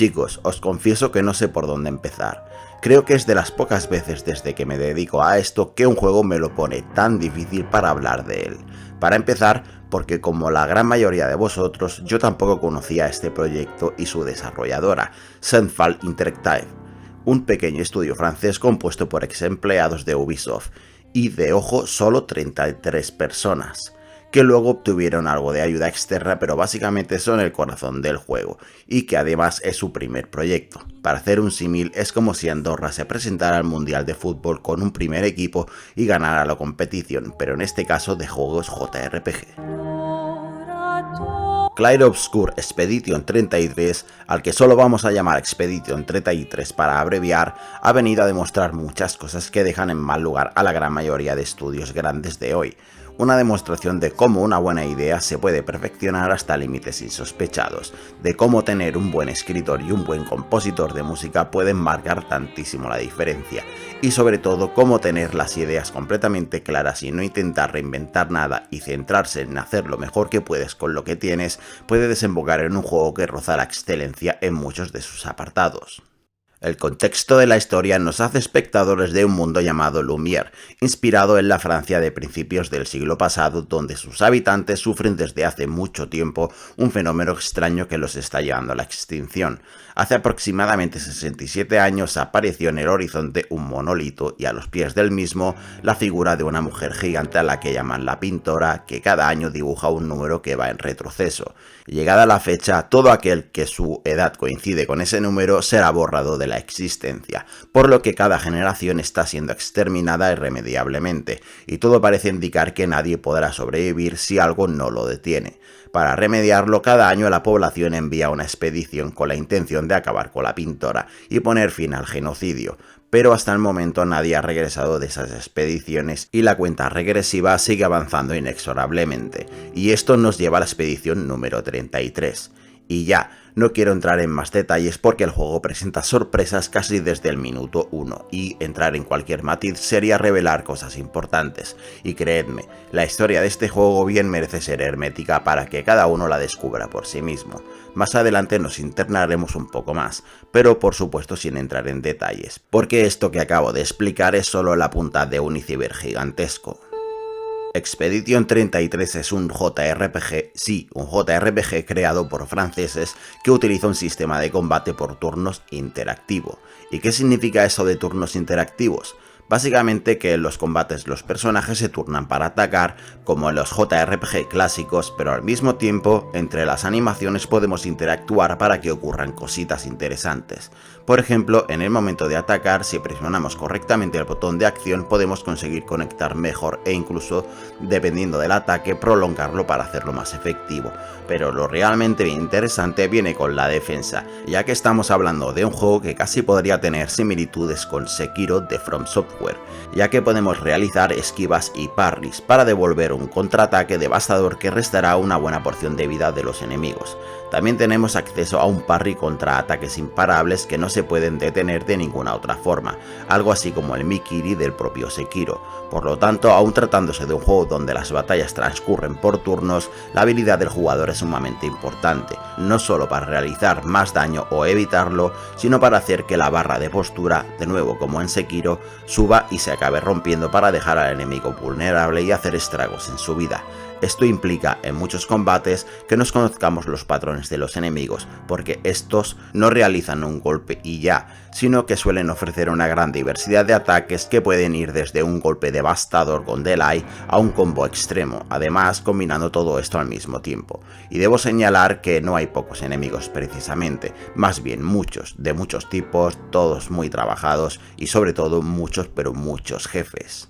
Chicos, os confieso que no sé por dónde empezar. Creo que es de las pocas veces desde que me dedico a esto que un juego me lo pone tan difícil para hablar de él. Para empezar, porque como la gran mayoría de vosotros, yo tampoco conocía este proyecto y su desarrolladora, Sunfall Interactive, un pequeño estudio francés compuesto por ex empleados de Ubisoft, y de ojo solo 33 personas, que luego obtuvieron algo de ayuda externa, pero básicamente son el corazón del juego, y que además es su primer proyecto. Para hacer un símil, es como si Andorra se presentara al Mundial de Fútbol con un primer equipo y ganara la competición, pero en este caso de juegos JRPG. Clair Obscur Expedition 33, al que solo vamos a llamar Expedition 33 para abreviar, ha venido a demostrar muchas cosas que dejan en mal lugar a la gran mayoría de estudios grandes de hoy. Una demostración de cómo una buena idea se puede perfeccionar hasta límites insospechados, de cómo tener un buen escritor y un buen compositor de música pueden marcar tantísimo la diferencia, y sobre todo cómo tener las ideas completamente claras y no intentar reinventar nada y centrarse en hacer lo mejor que puedes con lo que tienes puede desembocar en un juego que roza la excelencia en muchos de sus apartados. El contexto de la historia nos hace espectadores de un mundo llamado Lumière, inspirado en la Francia de principios del siglo pasado, donde sus habitantes sufren desde hace mucho tiempo un fenómeno extraño que los está llevando a la extinción. Hace aproximadamente 67 años apareció en el horizonte un monolito y a los pies del mismo la figura de una mujer gigante a la que llaman la Pintora, que cada año dibuja un número que va en retroceso. Llegada la fecha, todo aquel que su edad coincide con ese número será borrado de la existencia, por lo que cada generación está siendo exterminada irremediablemente, y todo parece indicar que nadie podrá sobrevivir si algo no lo detiene. Para remediarlo, cada año la población envía una expedición con la intención de acabar con la Pintora y poner fin al genocidio, pero hasta el momento nadie ha regresado de esas expediciones y la cuenta regresiva sigue avanzando inexorablemente, y esto nos lleva a la expedición número 33. Y ya, no quiero entrar en más detalles porque el juego presenta sorpresas casi desde el minuto 1 y entrar en cualquier matiz sería revelar cosas importantes, y creedme, la historia de este juego bien merece ser hermética para que cada uno la descubra por sí mismo. Más adelante nos internaremos un poco más, pero por supuesto sin entrar en detalles, porque esto que acabo de explicar es solo la punta de un iceberg gigantesco. Expedition 33 es un JRPG, sí, un JRPG creado por franceses que utiliza un sistema de combate por turnos interactivo. ¿Y qué significa eso de turnos interactivos? Básicamente que en los combates los personajes se turnan para atacar, como en los JRPG clásicos, pero al mismo tiempo, entre las animaciones podemos interactuar para que ocurran cositas interesantes. Por ejemplo, en el momento de atacar, si presionamos correctamente el botón de acción, podemos conseguir conectar mejor e incluso, dependiendo del ataque, prolongarlo para hacerlo más efectivo. Pero lo realmente interesante viene con la defensa, ya que estamos hablando de un juego que casi podría tener similitudes con Sekiro de From Software, ya que podemos realizar esquivas y parries para devolver un contraataque devastador que restará una buena porción de vida de los enemigos. También tenemos acceso a un parry contra ataques imparables que no se pueden detener de ninguna otra forma, algo así como el Mikiri del propio Sekiro. Por lo tanto, aun tratándose de un juego donde las batallas transcurren por turnos, la habilidad del jugador es sumamente importante, no solo para realizar más daño o evitarlo, sino para hacer que la barra de postura, de nuevo como en Sekiro, suba y se acabe rompiendo para dejar al enemigo vulnerable y hacer estragos en su vida. Esto implica en muchos combates que nos conozcamos los patrones de los enemigos, porque estos no realizan un golpe y ya, sino que suelen ofrecer una gran diversidad de ataques que pueden ir desde un golpe devastador con delay a un combo extremo, además combinando todo esto al mismo tiempo. Y debo señalar que no hay pocos enemigos precisamente, más bien muchos, de muchos tipos, todos muy trabajados y sobre todo muchos pero muchos jefes.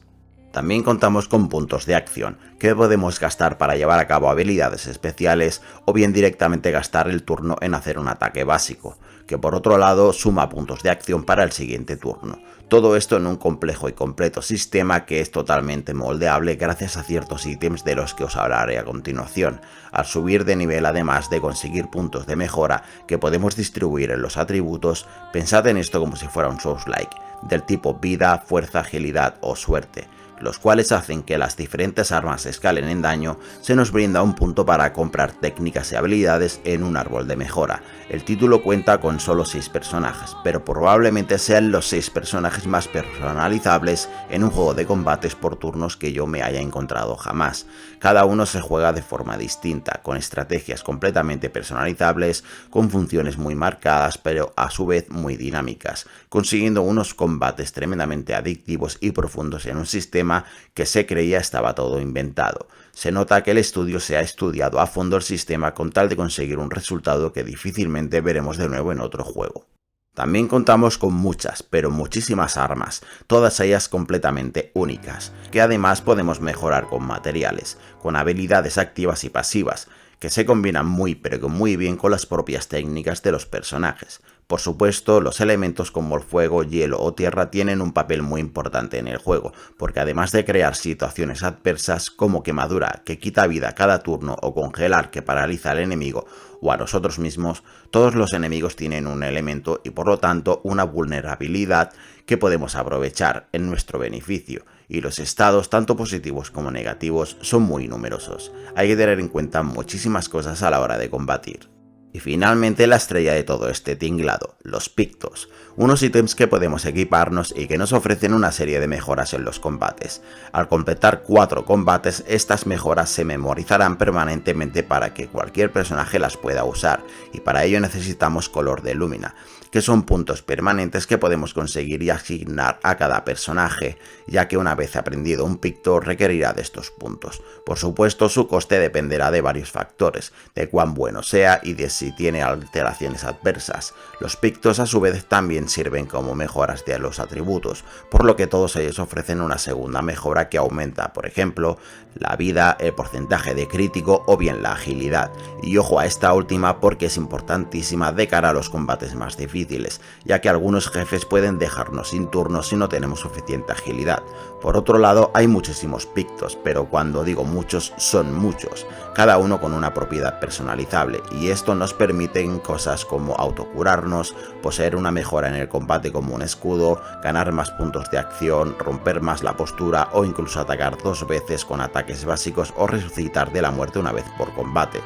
También contamos con puntos de acción, que podemos gastar para llevar a cabo habilidades especiales o bien directamente gastar el turno en hacer un ataque básico, que por otro lado suma puntos de acción para el siguiente turno. Todo esto en un complejo y completo sistema que es totalmente moldeable gracias a ciertos ítems de los que os hablaré a continuación, al subir de nivel además de conseguir puntos de mejora que podemos distribuir en los atributos. Pensad en esto como si fuera un Souls-like, del tipo vida, fuerza, agilidad o suerte. los cuales hacen que las diferentes armas escalen en daño. Se nos brinda un punto para comprar técnicas y habilidades en un árbol de mejora. El título cuenta con solo 6 personajes, pero probablemente sean los 6 personajes más personalizables en un juego de combates por turnos que yo me haya encontrado jamás. Cada uno se juega de forma distinta, con estrategias completamente personalizables, con funciones muy marcadas pero a su vez muy dinámicas, consiguiendo unos combates tremendamente adictivos y profundos en un sistema que se creía estaba todo inventado. Se nota que el estudio se ha estudiado a fondo el sistema con tal de conseguir un resultado que difícilmente veremos de nuevo en otro juego. También contamos con muchas, pero muchísimas armas, todas ellas completamente únicas, que además podemos mejorar con materiales, con habilidades activas y pasivas, que se combinan muy pero que muy bien con las propias técnicas de los personajes. Por supuesto, los elementos como el fuego, hielo o tierra tienen un papel muy importante en el juego, porque además de crear situaciones adversas como quemadura que quita vida cada turno o congelar que paraliza al enemigo o a nosotros mismos, todos los enemigos tienen un elemento y por lo tanto una vulnerabilidad que podemos aprovechar en nuestro beneficio, y los estados tanto positivos como negativos son muy numerosos. Hay que tener en cuenta muchísimas cosas a la hora de combatir. Y finalmente la estrella de todo este tinglado, los pictos, unos ítems que podemos equiparnos y que nos ofrecen una serie de mejoras en los combates. Al completar 4 combates, estas mejoras se memorizarán permanentemente para que cualquier personaje las pueda usar, y para ello necesitamos color de Lumina, que son puntos permanentes que podemos conseguir y asignar a cada personaje, ya que una vez aprendido un picto requerirá de estos puntos. Por supuesto, su coste dependerá de varios factores, de cuán bueno sea y de si tiene alteraciones adversas. Los pictos a su vez también sirven como mejoras de los atributos, por lo que todos ellos ofrecen una segunda mejora que aumenta, por ejemplo, la vida, el porcentaje de crítico o bien la agilidad. Y ojo a esta última porque es importantísima de cara a los combates más difíciles, ya que algunos jefes pueden dejarnos sin turnos si no tenemos suficiente agilidad. Por otro lado, hay muchísimos pictos, pero cuando digo muchos, son muchos, cada uno con una propiedad personalizable, y esto nos permite cosas como autocurarnos, poseer una mejora en el combate como un escudo, ganar más puntos de acción, romper más la postura o incluso atacar 2 veces con ataques básicos o resucitar de la muerte una vez por combate.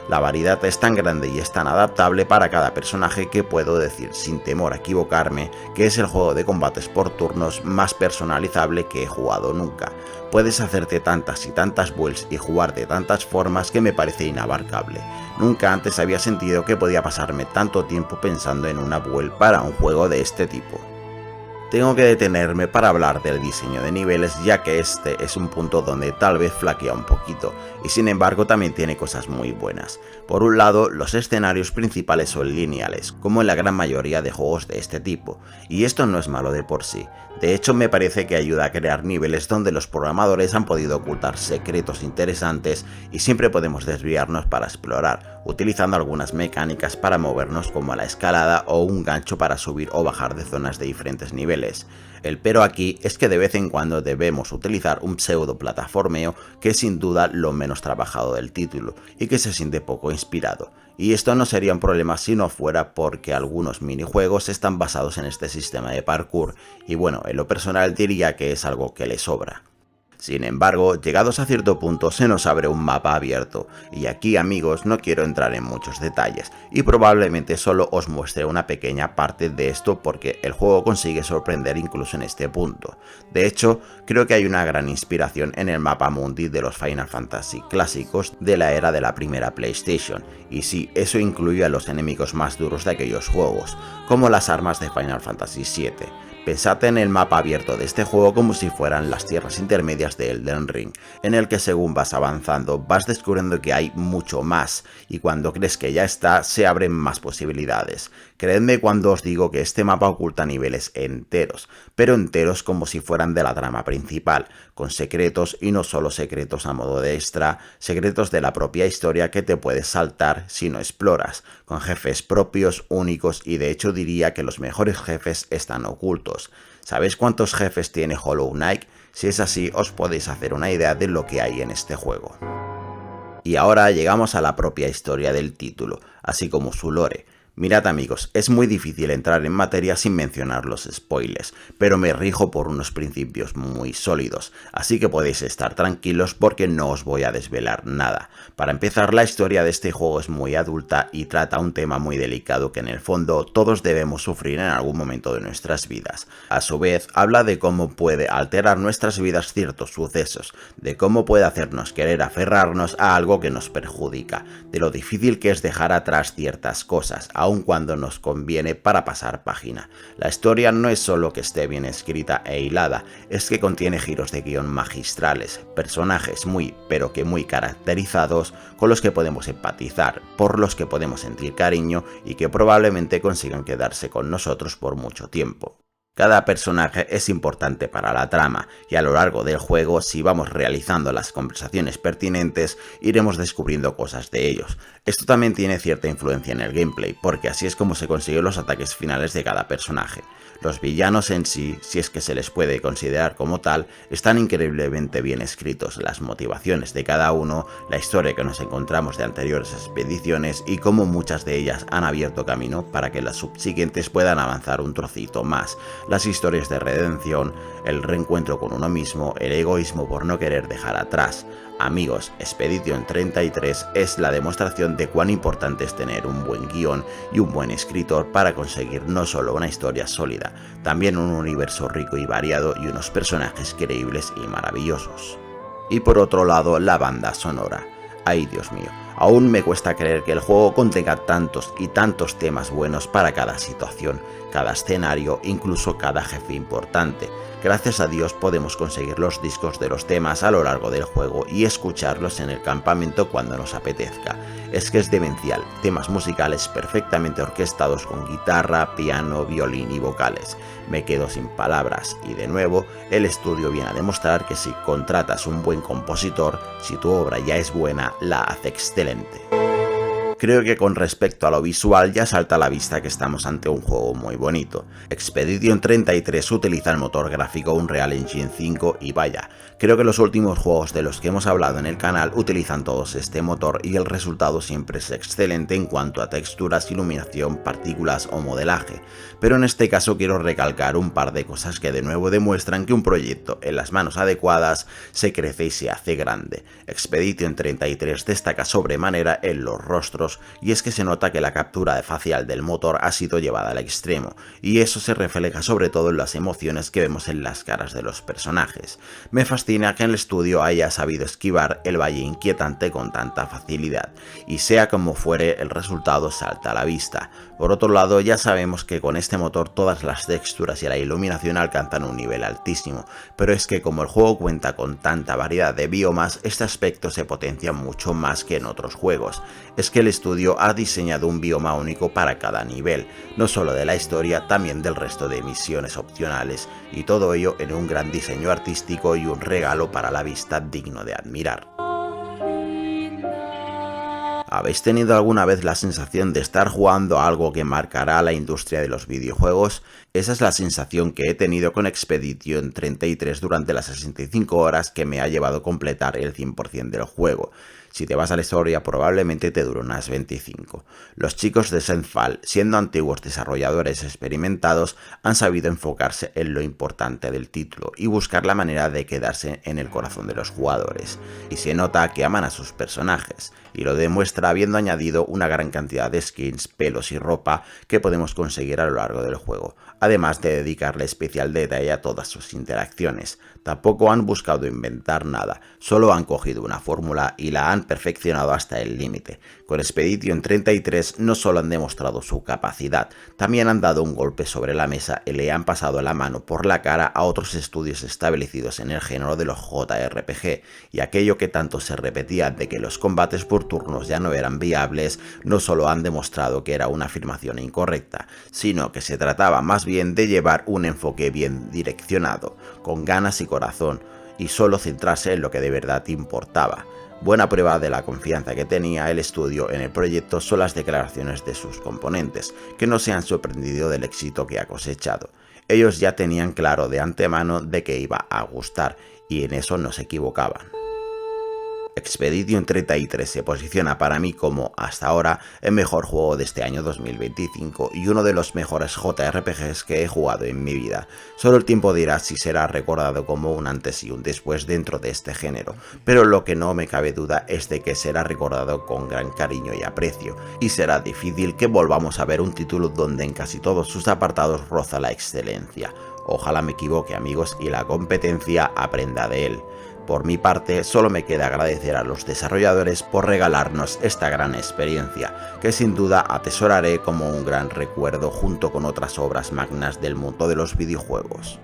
La variedad es tan grande y es tan adaptable para cada personaje que puedo decir sin temor a equivocarme que es el juego de combates por turnos más personalizable que he jugado nunca. Puedes hacerte tantas y tantas builds y jugar de tantas formas que me parece inabarcable. Nunca antes había sentido que podía pasarme tanto tiempo pensando en una build para un juego de este tipo. Tengo que detenerme para hablar del diseño de niveles, ya que este es un punto donde tal vez flaquea un poquito, y sin embargo también tiene cosas muy buenas. Por un lado, los escenarios principales son lineales, como en la gran mayoría de juegos de este tipo, y esto no es malo de por sí. De hecho, me parece que ayuda a crear niveles donde los programadores han podido ocultar secretos interesantes y siempre podemos desviarnos para explorar, utilizando algunas mecánicas para movernos como la escalada o un gancho para subir o bajar de zonas de diferentes niveles. El pero aquí es que de vez en cuando debemos utilizar un pseudo plataformeo que es sin duda lo menos trabajado del título y que se siente poco inspirado. Y esto no sería un problema si no fuera porque algunos minijuegos están basados en este sistema de parkour y bueno, en lo personal diría que es algo que le sobra. Sin embargo, llegados a cierto punto se nos abre un mapa abierto, y aquí amigos no quiero entrar en muchos detalles, y probablemente solo os muestre una pequeña parte de esto porque el juego consigue sorprender incluso en este punto. De hecho, creo que hay una gran inspiración en el mapa mundi de los Final Fantasy clásicos de la era de la primera PlayStation, y sí, eso incluye a los enemigos más duros de aquellos juegos, como las armas de Final Fantasy VII. Pensad en el mapa abierto de este juego como si fueran las tierras intermedias de Elden Ring, en el que según vas avanzando vas descubriendo que hay mucho más, y cuando crees que ya está, se abren más posibilidades. Creedme cuando os digo que este mapa oculta niveles enteros, pero enteros como si fueran de la trama principal, con secretos y no solo secretos a modo de extra, secretos de la propia historia que te puedes saltar si no exploras, con jefes propios, únicos y de hecho diría que los mejores jefes están ocultos. ¿Sabéis cuántos jefes tiene Hollow Knight? Si es así, os podéis hacer una idea de lo que hay en este juego. Y ahora llegamos a la propia historia del título, así como su lore. Mirad amigos, es muy difícil entrar en materia sin mencionar los spoilers, pero me rijo por unos principios muy sólidos, así que podéis estar tranquilos porque no os voy a desvelar nada. Para empezar, la historia de este juego es muy adulta y trata un tema muy delicado que en el fondo todos debemos sufrir en algún momento de nuestras vidas. A su vez, habla de cómo puede alterar nuestras vidas ciertos sucesos, de cómo puede hacernos querer aferrarnos a algo que nos perjudica, de lo difícil que es dejar atrás ciertas cosas, aun cuando nos conviene para pasar página. La historia no es solo que esté bien escrita e hilada, es que contiene giros de guión magistrales, personajes muy pero que muy caracterizados, con los que podemos empatizar, por los que podemos sentir cariño y que probablemente consigan quedarse con nosotros por mucho tiempo. Cada personaje es importante para la trama, y a lo largo del juego, si vamos realizando las conversaciones pertinentes, iremos descubriendo cosas de ellos. Esto también tiene cierta influencia en el gameplay, porque así es como se consiguen los ataques finales de cada personaje. Los villanos en sí, si es que se les puede considerar como tal, están increíblemente bien escritos, las motivaciones de cada uno, la historia que nos encontramos de anteriores expediciones y cómo muchas de ellas han abierto camino para que las subsiguientes puedan avanzar un trocito más. Las historias de redención, el reencuentro con uno mismo, el egoísmo por no querer dejar atrás. Amigos, Expedition 33 es la demostración de cuán importante es tener un buen guión y un buen escritor para conseguir no solo una historia sólida, también un universo rico y variado y unos personajes creíbles y maravillosos. Y por otro lado, la banda sonora. Ay Dios mío, aún me cuesta creer que el juego contenga tantos y tantos temas buenos para cada situación, cada escenario, incluso cada jefe importante. Gracias a Dios podemos conseguir los discos de los temas a lo largo del juego y escucharlos en el campamento cuando nos apetezca. Es que es demencial, temas musicales perfectamente orquestados con guitarra, piano, violín y vocales. Me quedo sin palabras y de nuevo, el estudio viene a demostrar que si contratas un buen compositor, si tu obra ya es buena, la hace excelente. Creo que con respecto a lo visual ya salta a la vista que estamos ante un juego muy bonito. Expedition 33 utiliza el motor gráfico Unreal Engine 5 y vaya, creo que los últimos juegos de los que hemos hablado en el canal utilizan todos este motor y el resultado siempre es excelente en cuanto a texturas, iluminación, partículas o modelaje, pero en este caso quiero recalcar un par de cosas que de nuevo demuestran que un proyecto en las manos adecuadas se crece y se hace grande. Expedition 33 destaca sobremanera en los rostros, y es que se nota que la captura facial del motor ha sido llevada al extremo, y eso se refleja sobre todo en las emociones que vemos en las caras de los personajes. Me fascina que el estudio haya sabido esquivar el valle inquietante con tanta facilidad, y sea como fuere el resultado salta a la vista. Por otro lado, ya sabemos que con este motor todas las texturas y la iluminación alcanzan un nivel altísimo, pero es que como el juego cuenta con tanta variedad de biomas, este aspecto se potencia mucho más que en otros juegos. Es que el estudio ha diseñado un bioma único para cada nivel, no solo de la historia, también del resto de misiones opcionales, y todo ello en un gran diseño artístico y un regalo para la vista digno de admirar. ¿Habéis tenido alguna vez la sensación de estar jugando a algo que marcará la industria de los videojuegos? Esa es la sensación que he tenido con Expedition 33 durante las 65 horas que me ha llevado completar el 100% del juego. Si te vas a la historia probablemente te dure unas 25. Los chicos de Sendfall, siendo antiguos desarrolladores experimentados, han sabido enfocarse en lo importante del título y buscar la manera de quedarse en el corazón de los jugadores. Y se nota que aman a sus personajes, y lo demuestra habiendo añadido una gran cantidad de skins, pelos y ropa que podemos conseguir a lo largo del juego, además de dedicarle especial detalle a todas sus interacciones. Tampoco han buscado inventar nada, solo han cogido una fórmula y la han perfeccionado hasta el límite. Con Expedition 33 no solo han demostrado su capacidad, también han dado un golpe sobre la mesa y le han pasado la mano por la cara a otros estudios establecidos en el género de los JRPG, y aquello que tanto se repetía de que los combates por turnos ya no eran viables, no solo han demostrado que era una afirmación incorrecta, sino que se trataba más bien de llevar un enfoque bien direccionado, con ganas y corazón, y solo centrarse en lo que de verdad importaba. Buena prueba de la confianza que tenía el estudio en el proyecto son las declaraciones de sus componentes, que no se han sorprendido del éxito que ha cosechado. Ellos ya tenían claro de antemano de que iba a gustar, y en eso no se equivocaban. Expedition 33 se posiciona para mí como, hasta ahora, el mejor juego de este año 2025 y uno de los mejores JRPGs que he jugado en mi vida. Solo el tiempo dirá si será recordado como un antes y un después dentro de este género, pero lo que no me cabe duda es de que será recordado con gran cariño y aprecio, y será difícil que volvamos a ver un título donde en casi todos sus apartados roza la excelencia. Ojalá me equivoque, amigos, y la competencia aprenda de él. Por mi parte, solo me queda agradecer a los desarrolladores por regalarnos esta gran experiencia, que sin duda atesoraré como un gran recuerdo junto con otras obras magnas del mundo de los videojuegos.